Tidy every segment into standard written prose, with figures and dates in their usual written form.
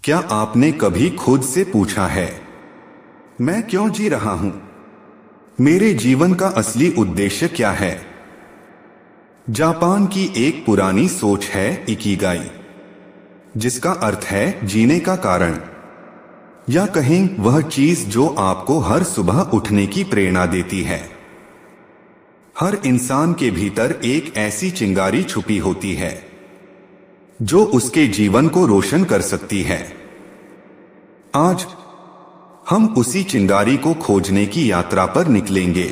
क्या आपने कभी खुद से पूछा है, मैं क्यों जी रहा हूं? मेरे जीवन का असली उद्देश्य क्या है? जापान की एक पुरानी सोच है इकिगाई, जिसका अर्थ है जीने का कारण, या कहें वह चीज जो आपको हर सुबह उठने की प्रेरणा देती है। हर इंसान के भीतर एक ऐसी चिंगारी छुपी होती है जो उसके जीवन को रोशन कर सकती है। आज हम उसी चिंगारी को खोजने की यात्रा पर निकलेंगे,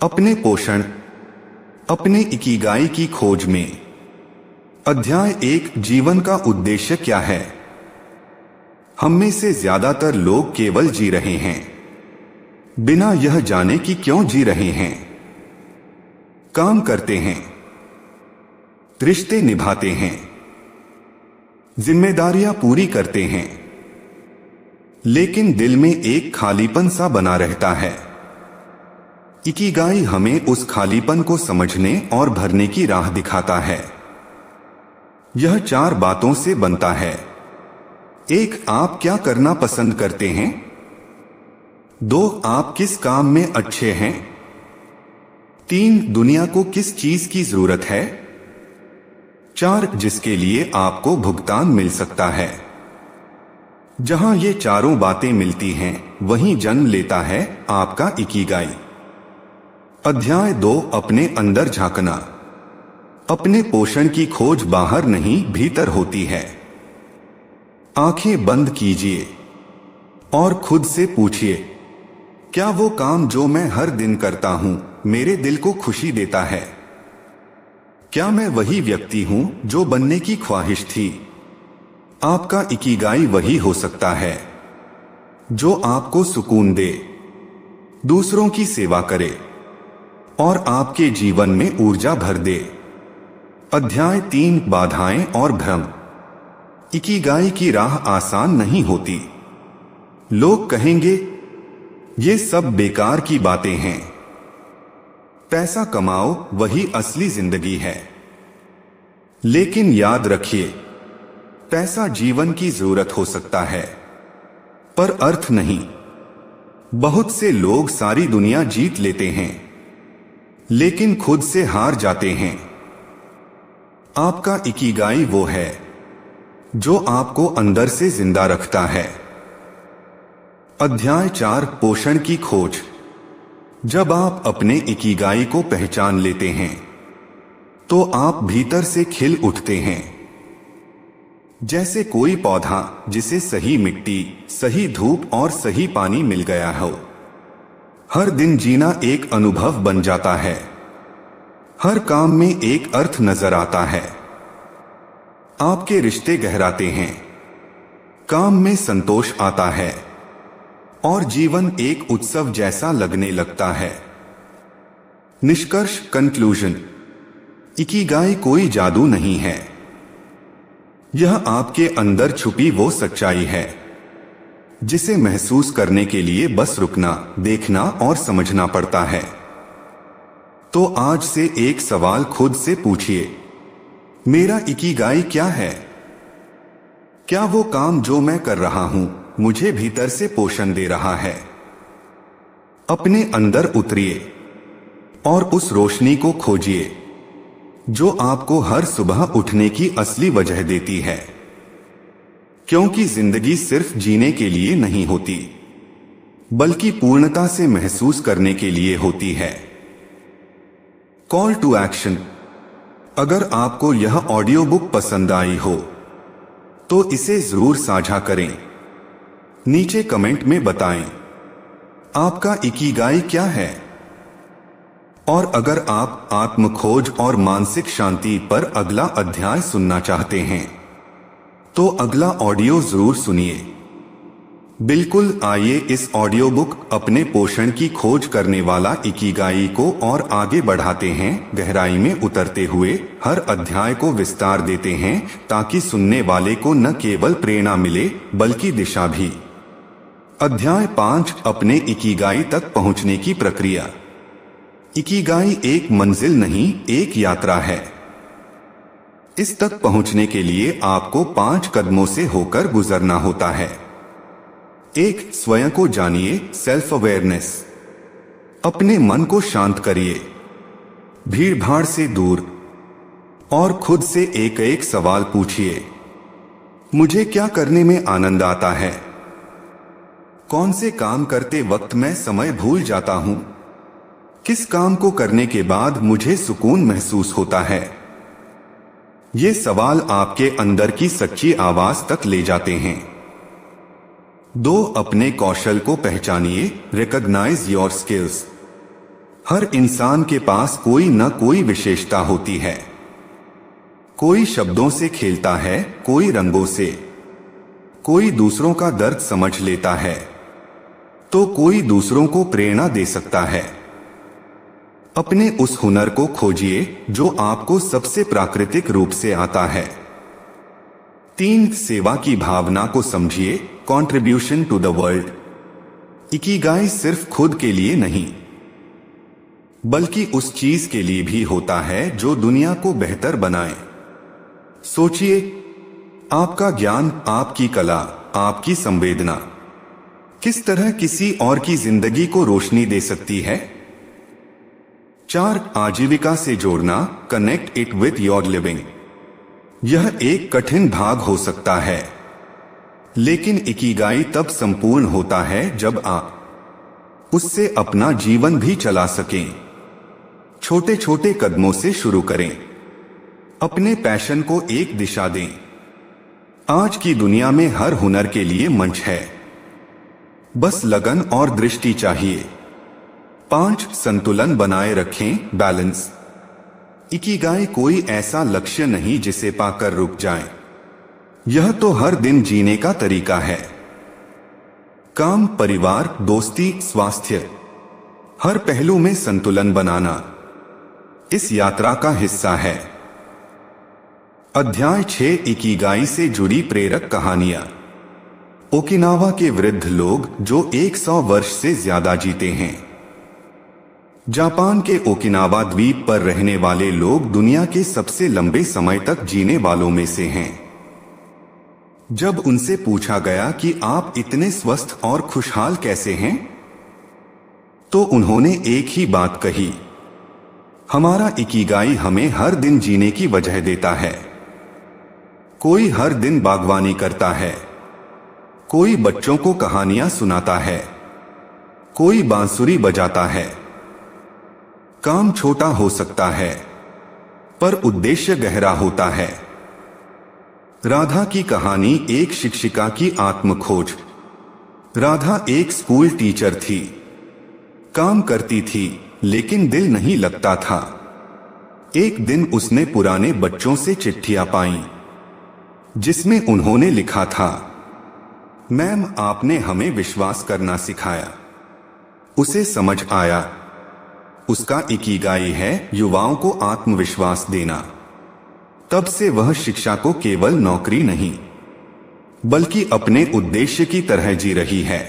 अपने पोषण, अपने इकिगाई की खोज में। अध्याय 1, जीवन का उद्देश्य क्या है? हम में से ज्यादातर लोग केवल जी रहे हैं, बिना यह जाने कि क्यों जी रहे हैं। काम करते हैं, रिश्ते निभाते हैं, जिम्मेदारियां पूरी करते हैं, लेकिन दिल में एक खालीपन सा बना रहता है। इकिगाई हमें उस खालीपन को समझने और भरने की राह दिखाता है। यह 4 बातों से बनता है। 1, आप क्या करना पसंद करते हैं? 2, आप किस काम में अच्छे हैं? 3, दुनिया को किस चीज की जरूरत है? 4, जिसके लिए आपको भुगतान मिल सकता है। जहां ये चारों बातें मिलती हैं, वहीं जन्म लेता है आपका इकिगाई। अध्याय 2, अपने अंदर झांकना। अपने पोषण की खोज बाहर नहीं, भीतर होती है। आंखें बंद कीजिए और खुद से पूछिए, क्या वो काम जो मैं हर दिन करता हूं मेरे दिल को खुशी देता है? क्या मैं वही व्यक्ति हूं जो बनने की ख्वाहिश थी? आपका इकिगाई वही हो सकता है जो आपको सुकून दे, दूसरों की सेवा करे और आपके जीवन में ऊर्जा भर दे। अध्याय 3, बाधाएं और भ्रम। इकिगाई की राह आसान नहीं होती। लोग कहेंगे, ये सब बेकार की बातें हैं। पैसा कमाओ, वही असली जिंदगी है। लेकिन याद रखिए, पैसा जीवन की जरूरत हो सकता है, पर अर्थ नहीं। बहुत से लोग सारी दुनिया जीत लेते हैं, लेकिन खुद से हार जाते हैं। आपका इकिगाई वो है जो आपको अंदर से जिंदा रखता है। अध्याय 4, पोषण की खोज। जब आप अपने इकिगाई को पहचान लेते हैं, तो आप भीतर से खिल उठते हैं, जैसे कोई पौधा जिसे सही मिट्टी, सही धूप और सही पानी मिल गया हो। हर दिन जीना एक अनुभव बन जाता है। हर काम में एक अर्थ नजर आता है। आपके रिश्ते गहराते हैं, काम में संतोष आता है और जीवन एक उत्सव जैसा लगने लगता है। निष्कर्ष, कंक्लूजन। इकिगाई कोई जादू नहीं है। यह आपके अंदर छुपी वो सच्चाई है जिसे महसूस करने के लिए बस रुकना, देखना और समझना पड़ता है। तो आज से एक सवाल खुद से पूछिए, मेरा इकिगाई क्या है? क्या वो काम जो मैं कर रहा हूं मुझे भीतर से पोषण दे रहा है? अपने अंदर उतरिए और उस रोशनी को खोजिए जो आपको हर सुबह उठने की असली वजह देती है। क्योंकि जिंदगी सिर्फ जीने के लिए नहीं होती, बल्कि पूर्णता से महसूस करने के लिए होती है। Call to action. अगर आपको यह ऑडियो बुक पसंद आई हो तो इसे जरूर साझा करें। नीचे कमेंट में बताएं, आपका इकिगाई क्या है? और अगर आप आत्म खोज और मानसिक शांति पर अगला अध्याय सुनना चाहते हैं, तो अगला ऑडियो जरूर सुनिए। बिल्कुल, आइए इस ऑडियो बुक अपने पोषण की खोज करने वाला इकिगाई को और आगे बढ़ाते हैं, गहराई में उतरते हुए हर अध्याय को विस्तार देते हैं, ताकि सुनने वाले को न केवल प्रेरणा मिले बल्कि दिशा भी। अध्याय 5, अपने इकिगाई तक पहुंचने की प्रक्रिया। इकिगाई एक मंजिल नहीं, एक यात्रा है। इस तक पहुंचने के लिए आपको 5 कदमों से होकर गुजरना होता है। 1. स्वयं को जानिए, सेल्फ अवेयरनेस। अपने मन को शांत करिए, भीड़ भाड़ से दूर, और खुद से एक एक सवाल पूछिए। मुझे क्या करने में आनंद आता है? कौन से काम करते वक्त मैं समय भूल जाता हूं? किस काम को करने के बाद मुझे सुकून महसूस होता है? ये सवाल आपके अंदर की सच्ची आवाज तक ले जाते हैं। 2. अपने कौशल को पहचानिए, रिकॉग्नाइज योर स्किल्स। हर इंसान के पास कोई न कोई विशेषता होती है। कोई शब्दों से खेलता है, कोई रंगों से, कोई दूसरों का दर्द समझ लेता है, तो कोई दूसरों को प्रेरणा दे सकता है। अपने उस हुनर को खोजिए जो आपको सबसे प्राकृतिक रूप से आता है। 3. सेवा की भावना को समझिए, contribution to the world. Ikigai सिर्फ खुद के लिए नहीं, बल्कि उस चीज के लिए भी होता है जो दुनिया को बेहतर बनाए। सोचिए, आपका ज्ञान, आपकी कला, आपकी संवेदना किस तरह किसी और की जिंदगी को रोशनी दे सकती है। 4. आजीविका से जोड़ना, connect it with your living. यह एक कठिन भाग हो सकता है, लेकिन इकिगाई तब संपूर्ण होता है जब आप उससे अपना जीवन भी चला सकें। छोटे छोटे कदमों से शुरू करें, अपने पैशन को एक दिशा दें। आज की दुनिया में हर हुनर के लिए मंच है, बस लगन और दृष्टि चाहिए। 5. संतुलन बनाए रखें, बैलेंस। इकिगाई कोई ऐसा लक्ष्य नहीं जिसे पाकर रुक जाएं। यह तो हर दिन जीने का तरीका है। काम, परिवार, दोस्ती, स्वास्थ्य, हर पहलू में संतुलन बनाना इस यात्रा का हिस्सा है। अध्याय 6. इकिगाई से जुड़ी प्रेरक कहानियां। ओकिनावा के वृद्ध लोग जो 100 वर्ष से ज्यादा जीते हैं। जापान के ओकिनावा द्वीप पर रहने वाले लोग दुनिया के सबसे लंबे समय तक जीने वालों में से हैं। जब उनसे पूछा गया कि आप इतने स्वस्थ और खुशहाल कैसे हैं, तो उन्होंने एक ही बात कही, हमारा इकिगाई हमें हर दिन जीने की वजह देता है। कोई हर दिन बागवानी करता है, कोई बच्चों को कहानियां सुनाता है, कोई बांसुरी बजाता है। काम छोटा हो सकता है, पर उद्देश्य गहरा होता है। राधा की कहानी एक शिक्षिका की आत्मखोज। राधा एक स्कूल टीचर थी, काम करती थी लेकिन दिल नहीं लगता था। एक दिन उसने पुराने बच्चों से चिट्ठियां पाईं, जिसमें उन्होंने लिखा था, मैम आपने हमें विश्वास करना सिखाया। उसे समझ आया, उसका इकिगाई है युवाओं को आत्मविश्वास देना। तब से वह शिक्षा को केवल नौकरी नहीं, बल्कि अपने उद्देश्य की तरह जी रही है।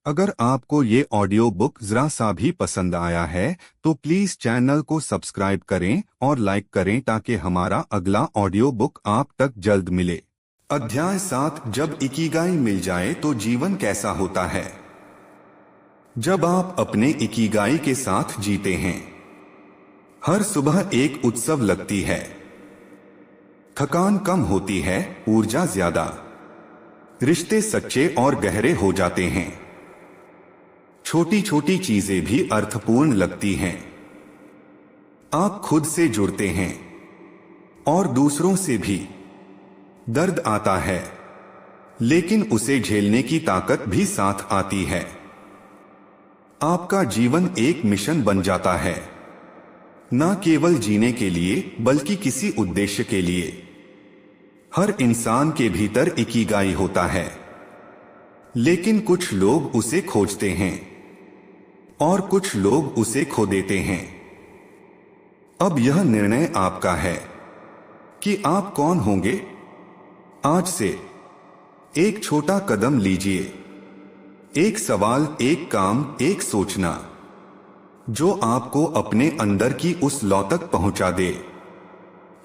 अगर आपको ये ऑडियो बुक जरा सा भी पसंद आया है तो प्लीज चैनल को सब्सक्राइब करें और लाइक करें ताकि हमारा अगला ऑडियो बुक आप तक जल्द मिले। अध्याय 7. जब इकिगाई मिल जाए तो जीवन कैसा होता है। जब आप अपने इकिगाई के साथ जीते हैं, हर सुबह एक उत्सव लगती है। थकान कम होती है, ऊर्जा ज्यादा, रिश्ते सच्चे और गहरे हो जाते हैं। छोटी छोटी चीजें भी अर्थपूर्ण लगती हैं। आप खुद से जुड़ते हैं और दूसरों से भी। दर्द आता है, लेकिन उसे झेलने की ताकत भी साथ आती है। आपका जीवन एक मिशन बन जाता है, न केवल जीने के लिए बल्कि किसी उद्देश्य के लिए। हर इंसान के भीतर इकिगाई होता है, लेकिन कुछ लोग उसे खोजते हैं और कुछ लोग उसे खो देते हैं। अब यह निर्णय आपका है कि आप कौन होंगे। आज से एक छोटा कदम लीजिए, एक सवाल, एक काम, एक सोचना जो आपको अपने अंदर की उस लौ तक पहुंचा दे।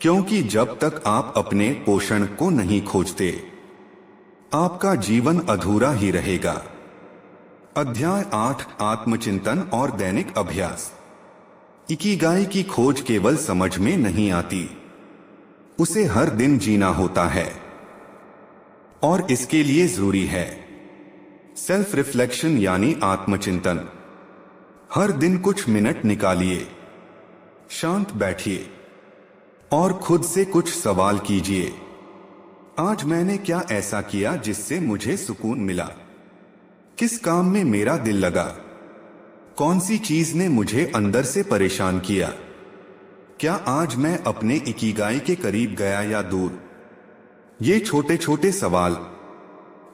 क्योंकि जब तक आप अपने पोषण को नहीं खोजते, आपका जीवन अधूरा ही रहेगा। अध्याय 8 आत्मचिंतन और दैनिक अभ्यास। इकिगाई की खोज केवल समझ में नहीं आती, उसे हर दिन जीना होता है। और इसके लिए जरूरी है सेल्फ रिफ्लेक्शन यानी आत्मचिंतन। हर दिन कुछ मिनट निकालिए, शांत बैठिए और खुद से कुछ सवाल कीजिए। आज मैंने क्या ऐसा किया जिससे मुझे सुकून मिला? किस काम में मेरा दिल लगा? कौन सी चीज ने मुझे अंदर से परेशान किया? क्या आज मैं अपने इकिगाई के करीब गया या दूर? ये छोटे छोटे सवाल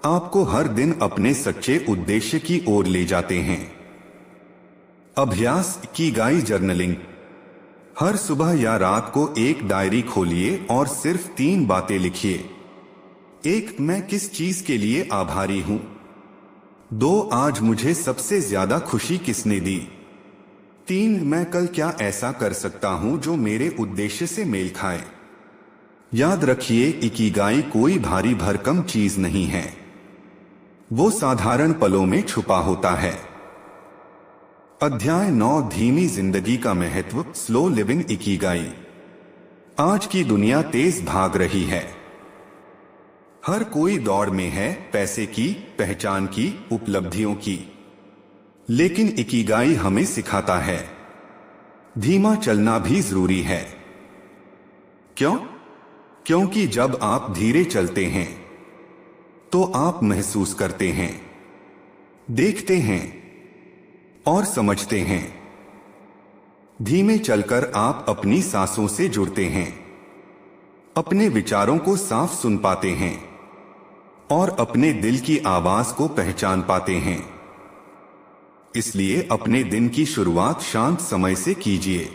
आपको हर दिन अपने सच्चे उद्देश्य की ओर ले जाते हैं। अभ्यास इकिगाई जर्नलिंग। हर सुबह या रात को एक डायरी खोलिए और सिर्फ 3 बातें लिखिए। 1. मैं किस चीज के लिए आभारी हूं? 2. आज मुझे सबसे ज्यादा खुशी किसने दी? 3. मैं कल क्या ऐसा कर सकता हूं जो मेरे उद्देश्य से मेल खाए? याद रखिए, इकिगाई कोई भारी भरकम चीज नहीं है, वो साधारण पलों में छुपा होता है। अध्याय 9 धीमी जिंदगी का महत्व, स्लो लिविंग इकिगाई। आज की दुनिया तेज भाग रही है। हर कोई दौड़ में है, पैसे की, पहचान की, उपलब्धियों की। लेकिन इकिगाई हमें सिखाता है धीमा चलना भी जरूरी है। क्यों? क्योंकि जब आप धीरे चलते हैं तो आप महसूस करते हैं, देखते हैं और समझते हैं। धीमे चलकर आप अपनी सांसों से जुड़ते हैं, अपने विचारों को साफ सुन पाते हैं और अपने दिल की आवाज को पहचान पाते हैं। इसलिए अपने दिन की शुरुआत शांत समय से कीजिए।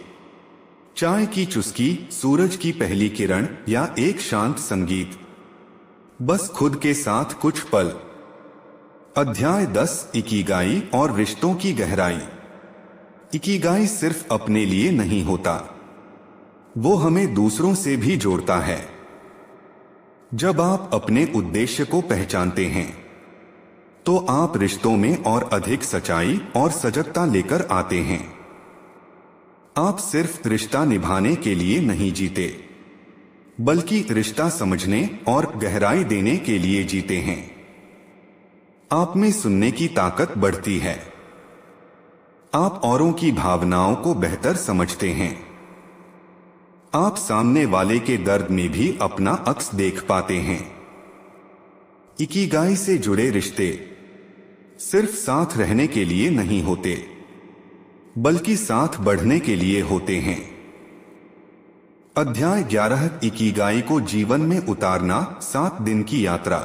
चाय की चुस्की, सूरज की पहली किरण या एक शांत संगीत। बस खुद के साथ कुछ पल। अध्याय 10 इकिगाई और रिश्तों की गहराई। इकिगाई सिर्फ अपने लिए नहीं होता, वो हमें दूसरों से भी जोड़ता है। जब आप अपने उद्देश्य को पहचानते हैं तो आप रिश्तों में और अधिक सच्चाई और सजगता लेकर आते हैं। आप सिर्फ रिश्ता निभाने के लिए नहीं जीते, बल्कि रिश्ता समझने और गहराई देने के लिए जीते हैं। आप में सुनने की ताकत बढ़ती है, आप औरों की भावनाओं को बेहतर समझते हैं, आप सामने वाले के दर्द में भी अपना अक्स देख पाते हैं। इकिगाई से जुड़े रिश्ते सिर्फ साथ रहने के लिए नहीं होते, बल्कि साथ बढ़ने के लिए होते हैं। अध्याय 11 इकिगाई को जीवन में उतारना, 7 दिन की यात्रा।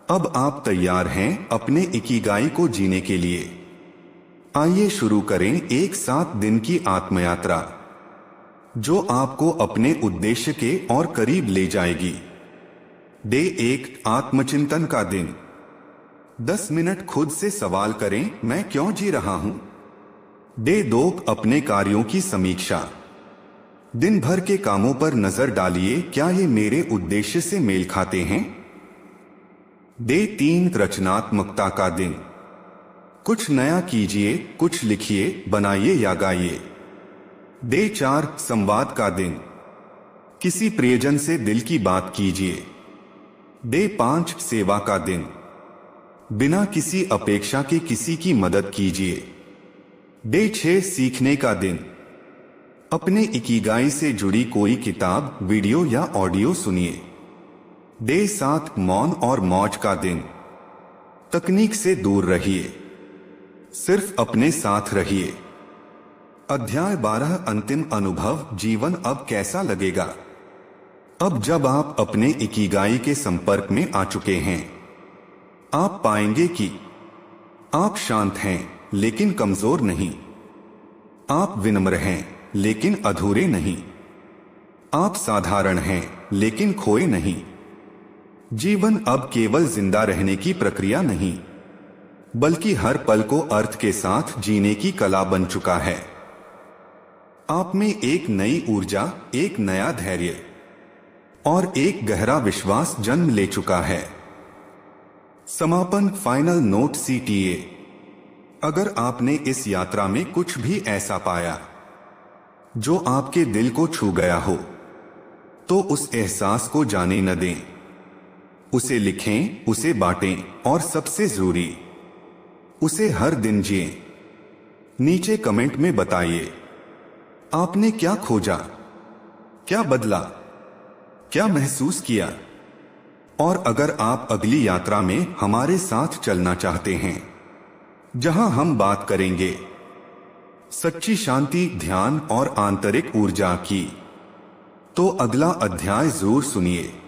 अब आप तैयार हैं अपने इकिगाई को जीने के लिए। आइए शुरू करें एक 7 दिन की आत्मयात्रा जो आपको अपने उद्देश्य के और करीब ले जाएगी। डे 1 आत्मचिंतन का दिन। 10 मिनट खुद से सवाल करें, मैं क्यों जी रहा हूं? डे 2 अपने कार्यों की समीक्षा। दिन भर के कामों पर नजर डालिए, क्या ये मेरे उद्देश्य से मेल खाते हैं? डे 3 रचनात्मकता का दिन। कुछ नया कीजिए, कुछ लिखिए, बनाइए या गाइए। डे 4 संवाद का दिन। किसी प्रियजन से दिल की बात कीजिए। डे 5 सेवा का दिन। बिना किसी अपेक्षा के किसी की मदद कीजिए। डे 6 सीखने का दिन। अपने इकिगाई से जुड़ी कोई किताब, वीडियो या ऑडियो सुनिए। डे 7 मौन और मौज का दिन। तकनीक से दूर रहिए, सिर्फ अपने साथ रहिए। अध्याय 12 अंतिम अनुभव, जीवन अब कैसा लगेगा? अब जब आप अपने इकिगाई के संपर्क में आ चुके हैं, आप पाएंगे कि आप शांत हैं लेकिन कमजोर नहीं। आप विनम्र हैं लेकिन अधूरे नहीं। आप साधारण हैं लेकिन खोए नहीं। जीवन अब केवल जिंदा रहने की प्रक्रिया नहीं, बल्कि हर पल को अर्थ के साथ जीने की कला बन चुका है। आप में एक नई ऊर्जा, एक नया धैर्य और एक गहरा विश्वास जन्म ले चुका है। समापन फाइनल नोट CTA। अगर आपने इस यात्रा में कुछ भी ऐसा पाया जो आपके दिल को छू गया हो, तो उस एहसास को जाने न दें। उसे लिखें, उसे बांटें और सबसे जरूरी, उसे हर दिन जिएं। नीचे कमेंट में बताइए आपने क्या खोजा, क्या बदला, क्या महसूस किया। और अगर आप अगली यात्रा में हमारे साथ चलना चाहते हैं, जहां हम बात करेंगे सच्ची शांति, ध्यान और आंतरिक ऊर्जा की, तो अगला अध्याय जरूर सुनिए।